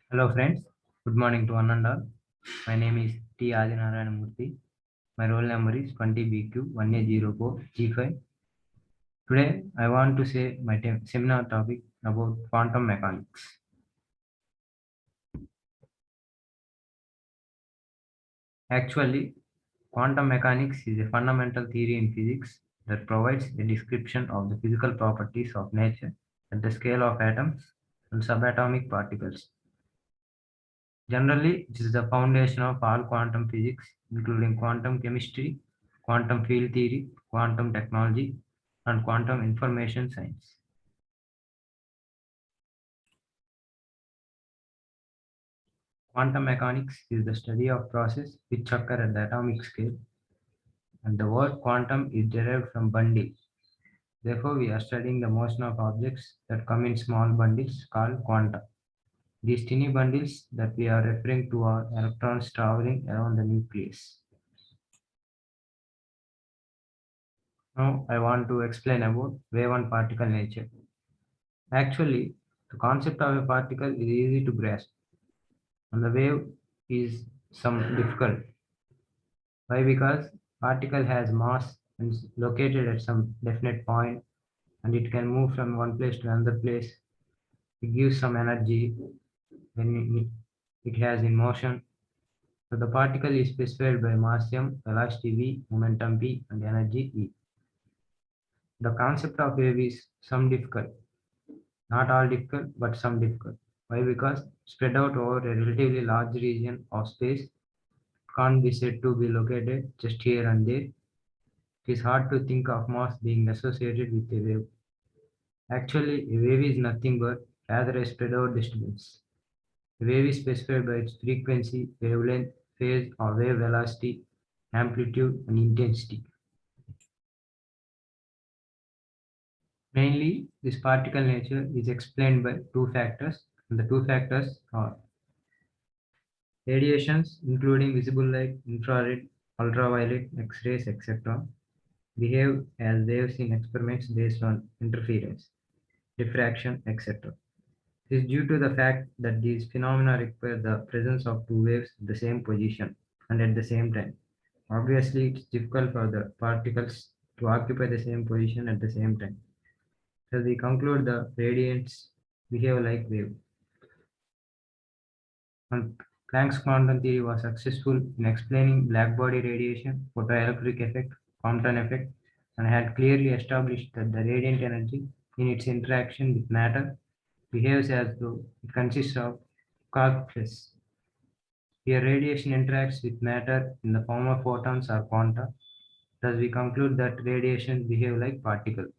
Hello friends, good morning to one and all. My name is T. Adinarayana Murthy. My roll number is 20BQ1804G5. Today I want to say my seminar topic about quantum mechanics. Actually, quantum mechanics is a fundamental theory in physics that provides a description of the physical properties of nature at the scale of atoms and subatomic particles. Generally, it is the foundation of all quantum physics, including quantum chemistry, quantum field theory, quantum technology, and quantum information science. Quantum mechanics is the study of processes which occur at the atomic scale, and the word quantum is derived from bundle. Therefore, we are studying the motion of objects that come in small bundles called quanta. These tiny bundles that we are referring to are electrons traveling around the nucleus. Now, I want to explain about wave and particle nature. Actually, the concept of a particle is easy to grasp, and the wave is some difficult. Why? Because particle has mass and is located at some definite point, and it can move from one place to another place. It gives some energy when it has in motion. So the particle is specified by mass m, velocity v, momentum p, and energy E. The concept of wave is some difficult. Not all difficult, but some difficult. Why? Because spread out over a relatively large region of space can't be said to be located just here and there. It is hard to think of mass being associated with a wave. Actually, a wave is nothing but rather a spread out disturbance. A wave is specified by its frequency, wavelength, phase, or wave velocity, amplitude, and intensity. Mainly, this particle nature is explained by two factors, and the two factors are radiations, including visible light, infrared, ultraviolet, X-rays, etc., behave as waves in experiments based on interference, diffraction, etc. This is due to the fact that these phenomena require the presence of two waves at the same position and at the same time. Obviously, it's difficult for the particles to occupy the same position at the same time. So we conclude the radiants behave like waves. And Planck's quantum theory was successful in explaining blackbody radiation, photoelectric effect, Compton effect, and had clearly established that the radiant energy in its interaction with matter behaves as though it consists of quarks. Here, radiation interacts with matter in the form of photons or quanta. Thus, we conclude that radiation behave like particles.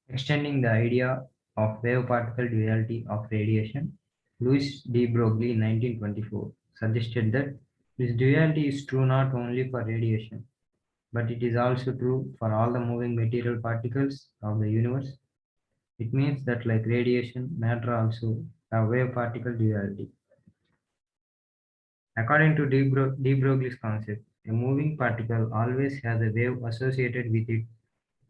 Extending the idea of wave-particle duality of radiation, Louis de Broglie in 1924 suggested that this duality is true not only for radiation, but it is also true for all the moving material particles of the universe. It means that like radiation, matter also have wave-particle duality. According to de Broglie's concept, a moving particle always has a wave associated with it,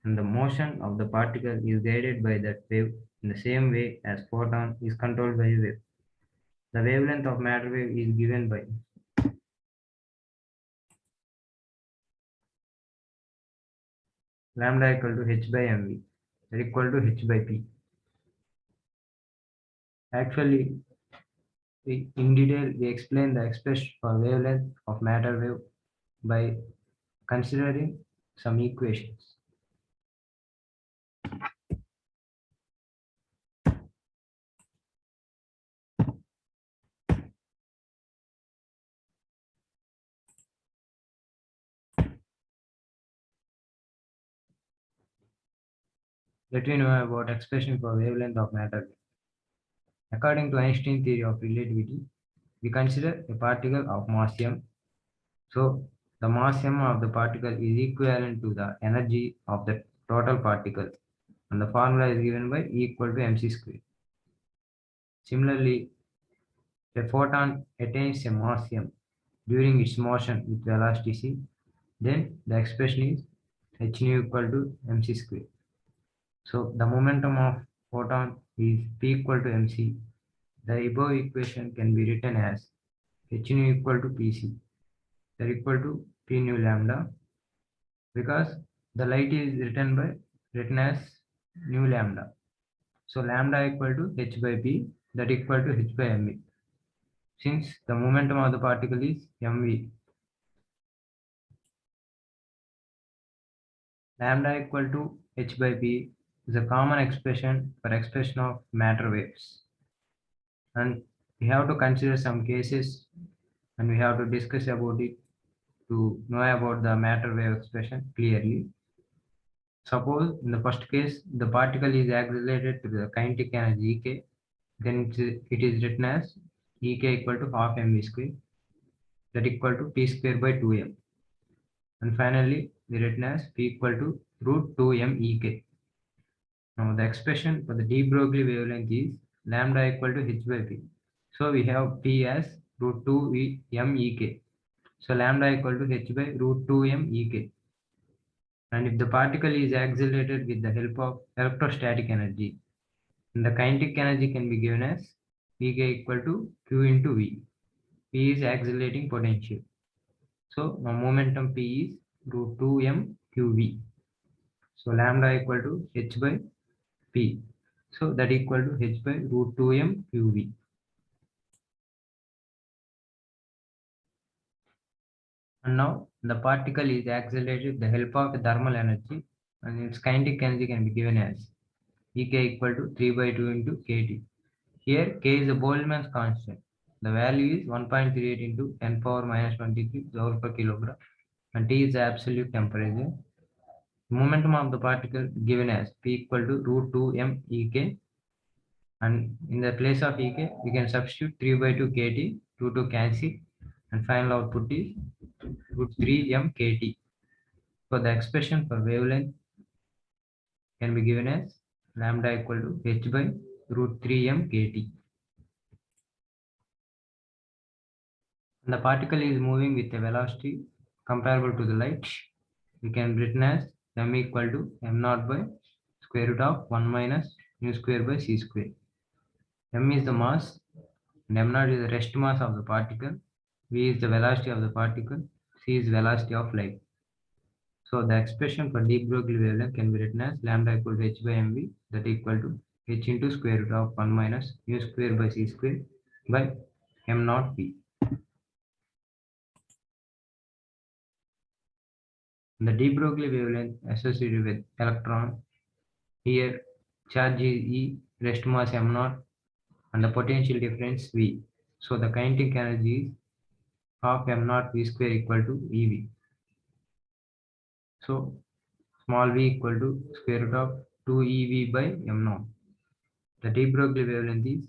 and the motion of the particle is guided by that wave in the same way as photon is controlled by a wave. The wavelength of matter wave is given by lambda equal to h by mv, that equal to h by p. Actually, in detail, we explain the expression for wavelength of matter wave by considering some equations. Let me know about expression for wavelength of matter wave. According to Einstein's theory of relativity, we consider a particle of mass m. So the mass m of the particle is equivalent to the energy of the total particle, and the formula is given by E equal to mc square. Similarly, a photon attains a mass m during its motion with velocity c, then the expression is h nu equal to mc square. So the momentum of photon is P equal to mc. The above equation can be written as h nu equal to pc. They're equal to p nu lambda, because the light is written as nu lambda. So lambda equal to h by p, that equal to h by mv. Since the momentum of the particle is mv, lambda equal to h by p is a common expression for expression of matter waves. And we have to consider some cases, and we have to discuss about it to know about the matter wave expression clearly. Suppose in the first case, the particle is accelerated to the kinetic energy Ek, then it is written as Ek equal to half mv square, that equal to p square by 2m. And finally, we written as p equal to root 2m Ek. Now the expression for the de Broglie wavelength is lambda equal to h by p. So we have p as root 2 m Ek. So lambda equal to h by root 2m Ek. And if the particle is accelerated with the help of electrostatic energy, then the kinetic energy can be given as Vk equal to q into v. P is accelerating potential. So now momentum P is root 2m qv. So lambda equal to h by p. So that equal to h by root 2m qv. And now the particle is accelerated with the help of thermal energy, and its kinetic energy can be given as Ek equal to 3 by 2 into kT. Here k is a Boltzmann's constant. The value is 1.38 into 10 power minus 23 joule per kilogram, and T is the absolute temperature. Momentum of the particle given as P equal to root 2m Ek, and in the place of Ek we can substitute 3 by 2 kT, 2 cancel, and final output is root 3m kT. So the expression for wavelength can be given as lambda equal to h by root 3m kT. And the particle is moving with a velocity comparable to the light. We can written as m equal to m naught by square root of 1 minus mu square by c square. M is the mass, and m naught is the rest mass of the particle. V is the velocity of the particle. C is velocity of light. So the expression for de Broglie wavelength can be written as lambda equal to h by mv, that equal to h into square root of 1 minus mu square by c square by m naught v. The de Broglie wavelength associated with electron, here charge is E, rest mass m naught, and the potential difference V. So the kinetic energy is half m naught v square equal to EV. So small v equal to square root of 2 EV by m naught. The de Broglie wavelength is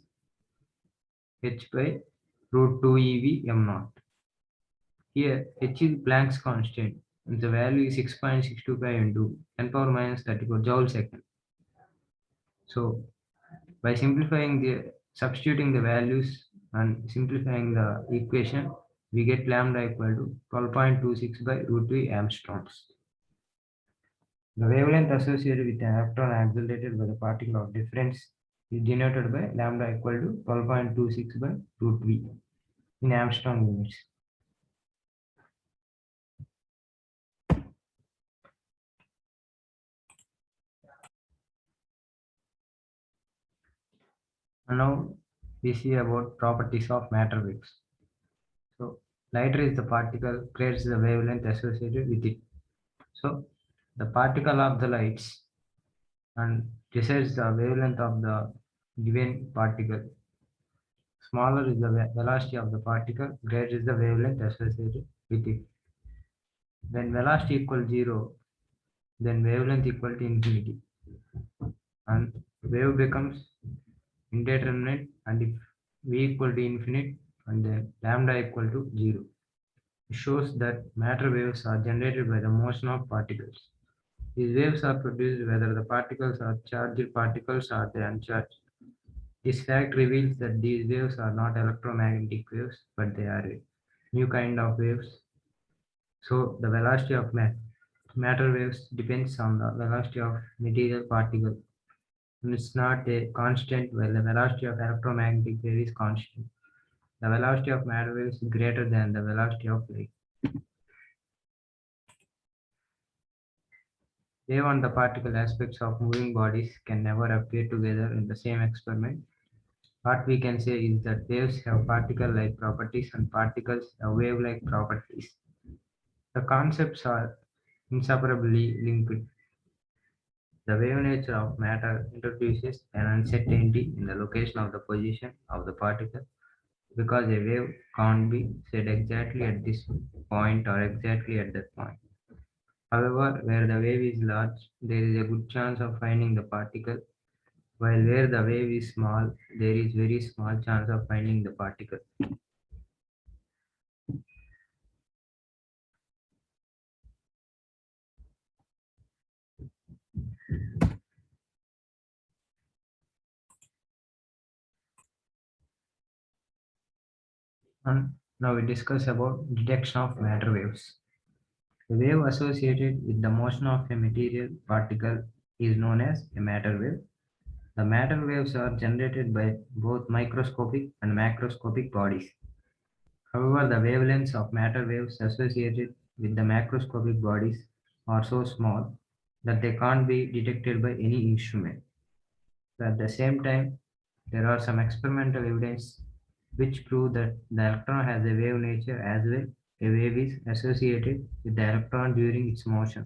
h by root 2 EV m naught. Here h is Planck's constant, and the value is 6.625 into 10 power minus 34 joule second. So by substituting the values and simplifying the equation, we get lambda equal to 12.26 by root 3 angstroms. The wavelength associated with an electron accelerated by the particle of difference is denoted by lambda equal to 12.26 by root v in Armstrong units. And now we see about properties of matter waves. So lighter is the particle, greater is the wavelength associated with it. So the particle of the lights and decides the wavelength of the given particle. Smaller is the velocity of the particle, greater is the wavelength associated with it. When velocity equals 0, then wavelength equal to infinity, and wave becomes indeterminate, and if v equal to infinite, and then lambda equal to 0. It shows that matter waves are generated by the motion of particles. These waves are produced whether the particles are charged particles or they uncharged. This fact reveals that these waves are not electromagnetic waves, but they are a new kind of waves. So the velocity of matter waves depends on the velocity of material particle. and it's not a constant while the velocity of electromagnetic wave is constant. The velocity of matter wave is greater than the velocity of light. Wave and the particle aspects of moving bodies can never appear together in the same experiment. What we can say is that waves have particle-like properties and particles have wave-like properties. The concepts are inseparably linked. The wave nature of matter introduces an uncertainty in the location of the position of the particle because a wave can't be set exactly at this point or exactly at that point. However, where the wave is large, there is a good chance of finding the particle, while where the wave is small, there is very small chance of finding the particle. And now we discuss about detection of matter waves. A wave associated with the motion of a material particle is known as a matter wave. The matter waves are generated by both microscopic and macroscopic bodies. However, the wavelengths of matter waves associated with the macroscopic bodies are so small that they can't be detected by any instrument. At the same time, there are some experimental evidence which prove that the electron has a wave nature as well. A wave is associated with the electron during its motion.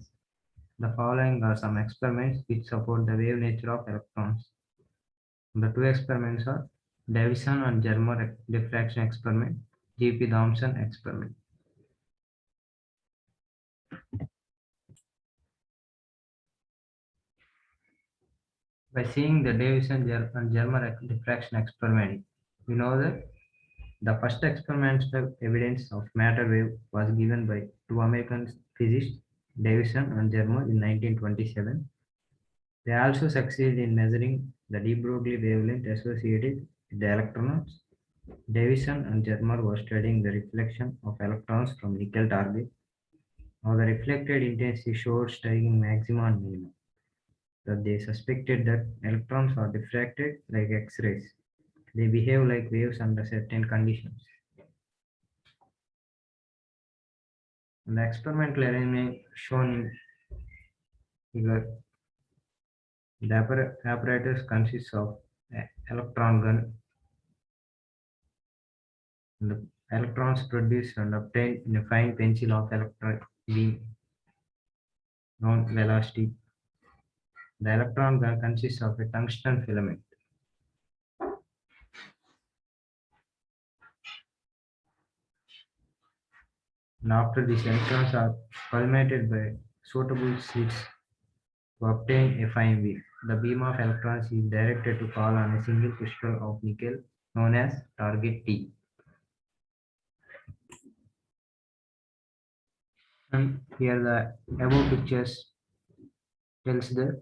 The following are some experiments which support the wave nature of electrons. The two experiments are Davison and Germer diffraction experiment, G.P. Thomson experiment. By seeing the Davison and Germer diffraction experiment, we know that the first experimental evidence of matter wave was given by two American physicists, Davison and Germer, in 1927. They also succeeded in measuring the de Broglie wavelength associated with the electrons. Davison and Germer were studying the reflection of electrons from nickel target. Now the reflected intensity showed striking maxima and minima. That they suspected that electrons are diffracted like X-rays. They behave like waves under certain conditions. And the experimental arrangement shown in figure, the apparatus consists of an electron gun. And the electrons produced and obtained in a fine pencil of electron beam known velocity. The electron gun consists of a tungsten filament. And after these electrons are collimated by suitable slits to obtain a fine beam, the beam of electrons is directed to fall on a single crystal of nickel known as target T. And here the above pictures tells the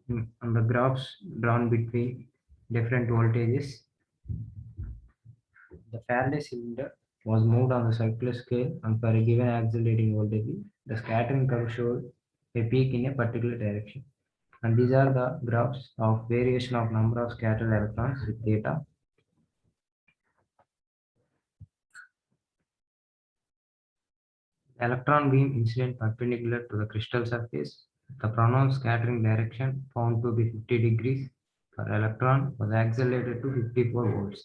on the graphs drawn between different voltages. The Faraday cylinder was moved on the circular scale and for a given accelerating voltage, the scattering curve showed a peak in a particular direction. And these are the graphs of variation of number of scattered electrons with theta. Electron beam incident perpendicular to the crystal surface. The pronounced scattering direction found to be 50 degrees for electron was accelerated to 54 volts.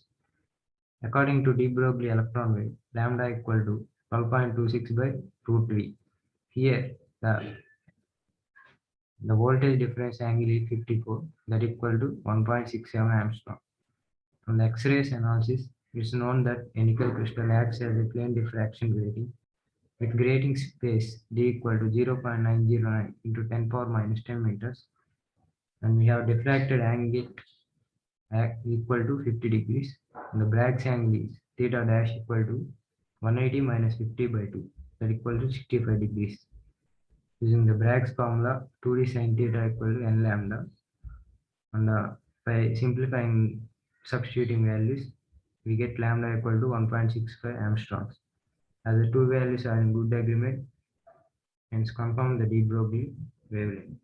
According to de Broglie electron wave, lambda equal to 12.26 by root V. Here, the voltage difference angle is 54, that equal to 1.67 Armstrong. From the X-rays analysis, it's known that a nickel crystal acts as a plane diffraction grating with grating space d equal to 0.909 into 10 power minus 10 meters, and we have diffracted angle equal to 50 degrees, and the Bragg's angle is theta dash equal to 180 minus 50 by 2, that equal to 65 degrees. Using the Bragg's formula, 2d sin theta equal to n lambda, and by simplifying substituting values, we get lambda equal to 1.65 Armstrongs. As the two values are in good agreement, hence confirm the de Broglie wavelength.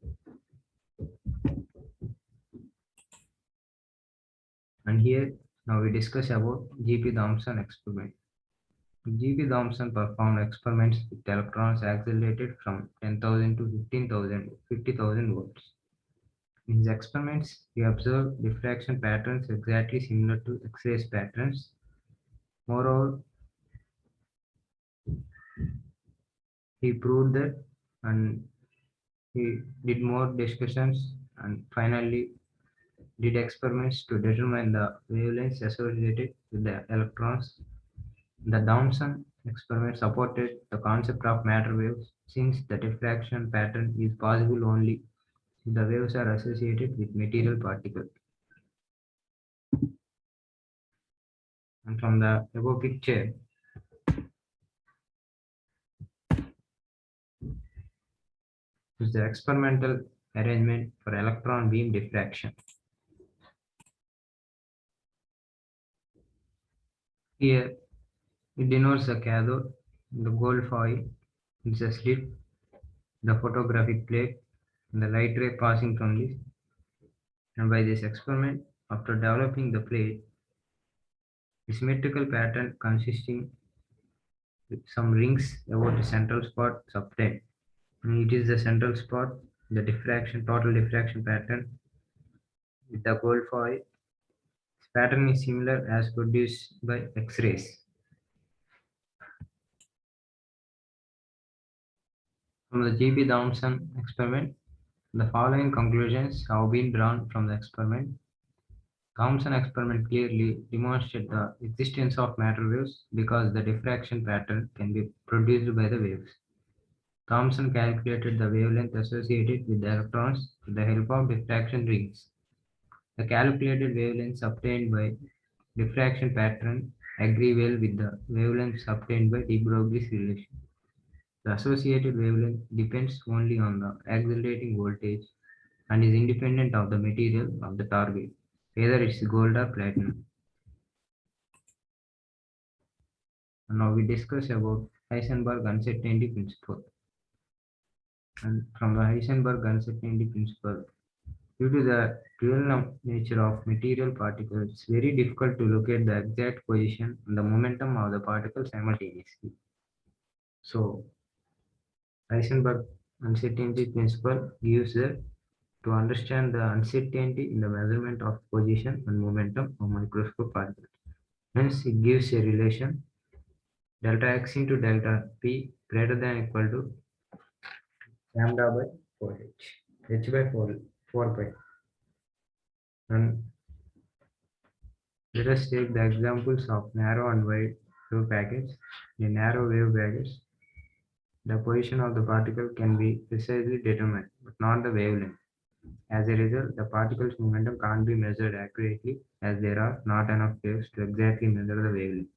And here now we discuss about G.P. Thomson experiment. G.P. Thomson performed experiments with electrons accelerated from 10,000 to 15,000, 50,000 volts. In his experiments, he observed diffraction patterns exactly similar to X-ray patterns. Moreover, he proved that, and he did more discussions and finally did experiments to determine the wavelengths associated with the electrons. The Thomson experiment supported the concept of matter waves since the diffraction pattern is possible only if the waves are associated with material particles. And from the above picture, is the experimental arrangement for electron beam diffraction. Here, it denotes the cathode, the gold foil, it's a slit, the photographic plate, and the light ray passing from this. And by this experiment, after developing the plate, a symmetrical pattern consisting with some rings about the central spot is obtained. And it is the central spot, the diffraction, total diffraction pattern with the gold foil. This pattern is similar as produced by X-rays. From the G.P. Thomson experiment, the following conclusions have been drawn from the experiment. Thomson experiment clearly demonstrated the existence of matter waves because the diffraction pattern can be produced by the waves. Thomson calculated the wavelength associated with the electrons with the help of diffraction rings. The calculated wavelengths obtained by diffraction pattern agree well with the wavelengths obtained by de Broglie's relation. The associated wavelength depends only on the accelerating voltage and is independent of the material of the target, whether it's gold or platinum. And now we discuss about Heisenberg uncertainty principle. And from the Heisenberg uncertainty principle, due to the dual nature of material particles, it's very difficult to locate the exact position and the momentum of the particle simultaneously. So, Heisenberg uncertainty principle gives the to understand the uncertainty in the measurement of position and momentum of microscopic particles. Hence, it gives a relation delta x into delta p greater than or equal to lambda by 4h, h by 4 pi. And let us take the examples of narrow and wide wave packets. In narrow wave packets, the position of the particle can be precisely determined, but not the wavelength. As a result, the particle's momentum can't be measured accurately as there are not enough waves to exactly measure the wavelength.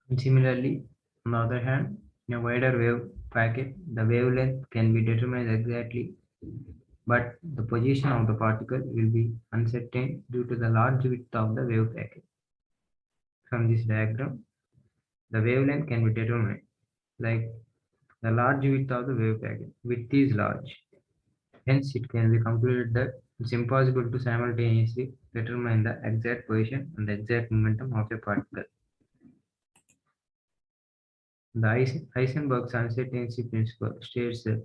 And similarly, on the other hand, in a wider wave packet, the wavelength can be determined exactly, but the position of the particle will be uncertain due to the large width of the wave packet. From this diagram, the wavelength can be determined, like the large width of the wave packet. Width is large. Hence, it can be concluded that it's impossible to simultaneously determine the exact position and the exact momentum of a particle. The Heisenberg's uncertainty principle states that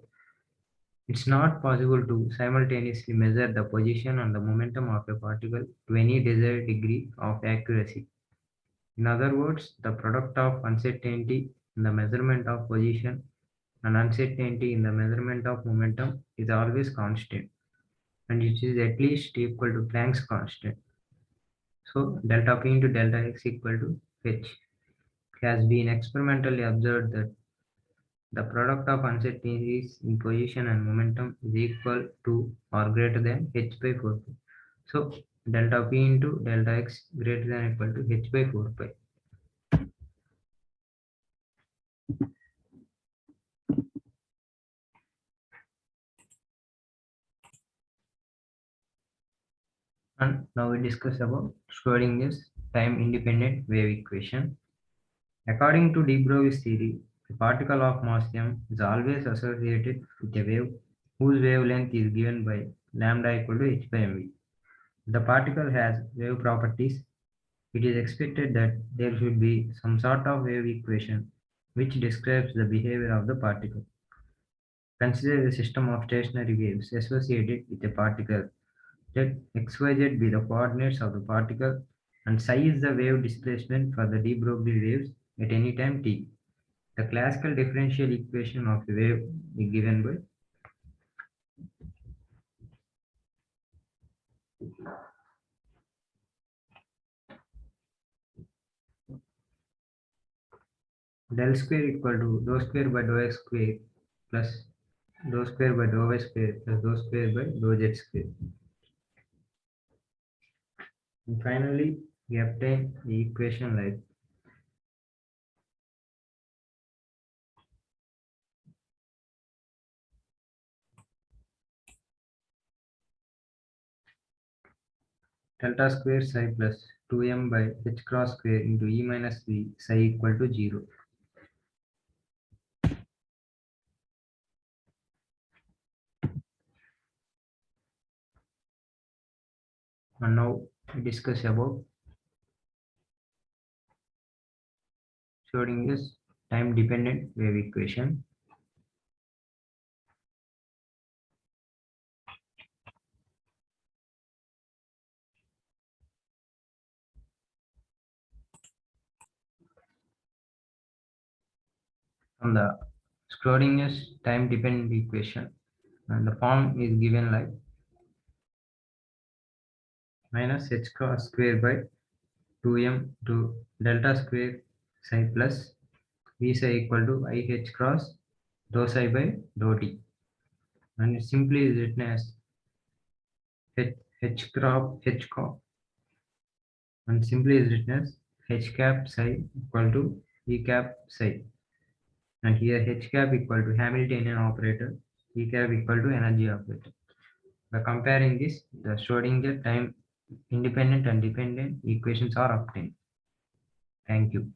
it's not possible to simultaneously measure the position and the momentum of a particle to any desired degree of accuracy. In other words, the product of uncertainty in the measurement of position and uncertainty in the measurement of momentum is always constant, and it is at least equal to Planck's constant. So delta P into delta X equal to H. It has been experimentally observed that the product of uncertainties in position and momentum is equal to or greater than H by 4 pi. So delta P into delta X greater than or equal to H by 4 pi. And now we discuss about Schrodinger's time-independent wave equation. According to de Broglie's theory, A particle of mass m is always associated with a wave whose wavelength is given by lambda equal to h by mv. The particle has wave properties. It is expected that there should be some sort of wave equation which describes the behavior of the particle. Consider a system of stationary waves associated with a particle. Let xyz be the coordinates of the particle and psi is the wave displacement for the de Broglie waves at any time t. The classical differential equation of a wave is given by del square equal to dou square by dou x square plus dou square by dou y square plus dou square by dou z square. And finally, we obtain the equation like delta square psi plus 2m by h cross square into e minus v psi equal to 0. And now we discuss about Schrödinger's time-dependent wave equation. From the Schrödinger's time-dependent equation, and the form is given like minus h cross square by 2m to delta square psi plus v psi equal to I h cross dou psi by dou t. And it simply is written as h crop and simply is written as h cap psi equal to e cap psi. And here h cap equal to Hamiltonian operator, e cap equal to energy operator. By comparing this, the Schrödinger time independent and dependent equations are obtained. Thank you.